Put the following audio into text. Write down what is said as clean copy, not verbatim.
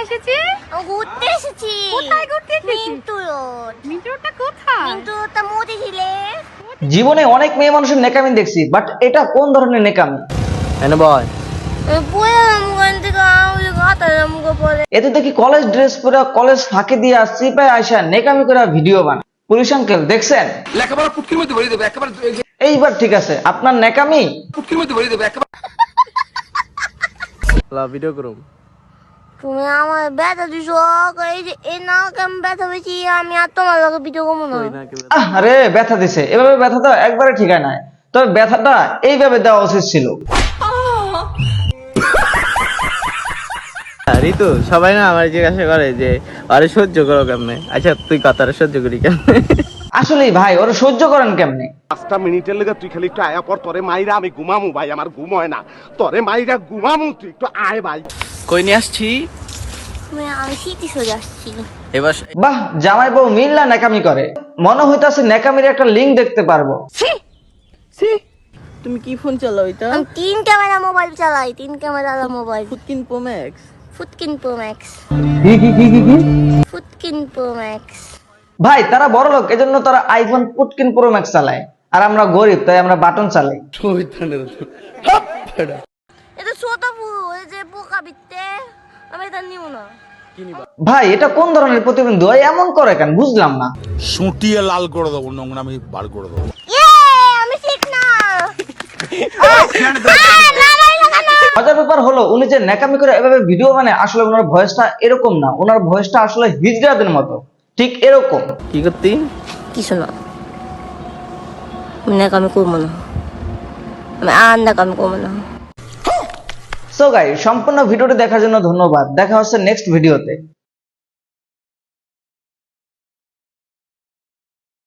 এসেছি? ঘুরতে এসেছি। কোথায় ঘুরতে এসেছি? মিন্টু রোড। মিন্টু রোডটা কোথায়? মিন্টু রোডটা মোদি ছিলে। জীবনে অনেক মেয়ে মানুষের নেকামি দেখছি, বাট এটা কোন ধরনের নেকামি? এনে বয়। বললাম ওখান থেকে আমি গাতালাম পরে। এতে দেখি কলেজ ড্রেস পরে কলেজ ফাঁকি দিয়ে আসছি পায় আয়সা নেকামি করে ভিডিও বানায়। পুলিশ আঙ্কেল দেখছেন? লেখাপড়া পুটকির মধ্যে ভরে দেবে একেবারে, এইবার ঠিক আছে, আপনার নেকামি পুটকির মধ্যে ভরে দেবে একেবারে। ভিডিও করুম। তুমি আমার ব্যথা দিছো, এই যে এই নাক আমি ব্যথা পেয়েছি, আমি আর তোমার লগে ভিডিও করবো না। আরে ব্যথা দিছে, এভাবে ব্যথা দেওয়া একবারে ঠিকায় নাই, তবে ব্যথাটা এইভাবে দেওয়া উচিত ছিল। ঋতু সবাই না আমার জিজ্ঞাসা করে যে আরে সহ্য করো কেমনে। আচ্ছা তুই কথাটা সহ্য করি কেমনে? আসলে ভাই ওরা সহ্য করেন কেমনে? 5টা মিনিটের লেগে তুই খালি একটু আয়া পর, তোরে মাইরা আমি ঘুমামু ভাই, আমার ঘুম হয় না, তোরে মাইরা ঘুমামু, তুই একটু আয় ভাই। কই নিয়ে আসছি আমি শীতি সোজা আসছি। এবার। বাহ, জামাই বউ মিল্লা নেকামি করে, মনে হইতাছে নেকামির একটা লিঙ্ক দেখতে পারবো। তুমি কি ফোন চালাও এটা? আমি 3 ক্যামেরা মোবাইল চালাই, 3 ক্যামেরা মোবাইল। ফুটকিন প্রো ম্যাক্স। ফুটকিন প্রো ম্যাক্স। কি? ফুটকিন প্রো ম্যাক্স। ভাই তারা বড় লোক, এজন্য তারা আইফোন 14 প্রো ম্যাক্স চালায়, আর আমরা গরিব তাই আমরা বাটন চালাই। এটা ছোট এই যে পোকা বিতে, আমি এটা নিব না। ভাই এটা কোন ধরনের প্রতিবন্ধী হয়, এমন করে কেন বুঝলাম না। সুটিয়ে লাল করে দেবো, নোংরামি বার করে দেবো। আমি ঠিক না। মজার ব্যাপার হলো উনি যে নেকামি করে এভাবে ভিডিও বানায়, আসলে ওনার ভয়েসটা এরকম না, ওনার ভয়েসটা আসলে হিজড়াদের মতো, ঠিক এরকম। কি করতি? কিছু না, আমি করবো না, আমি আর নাকামি করবো না। সো গাইস, সম্পূর্ণ ভিডিওটি দেখার জন্য ধন্যবাদ। দেখা হচ্ছে নেক্সট ভিডিওতে।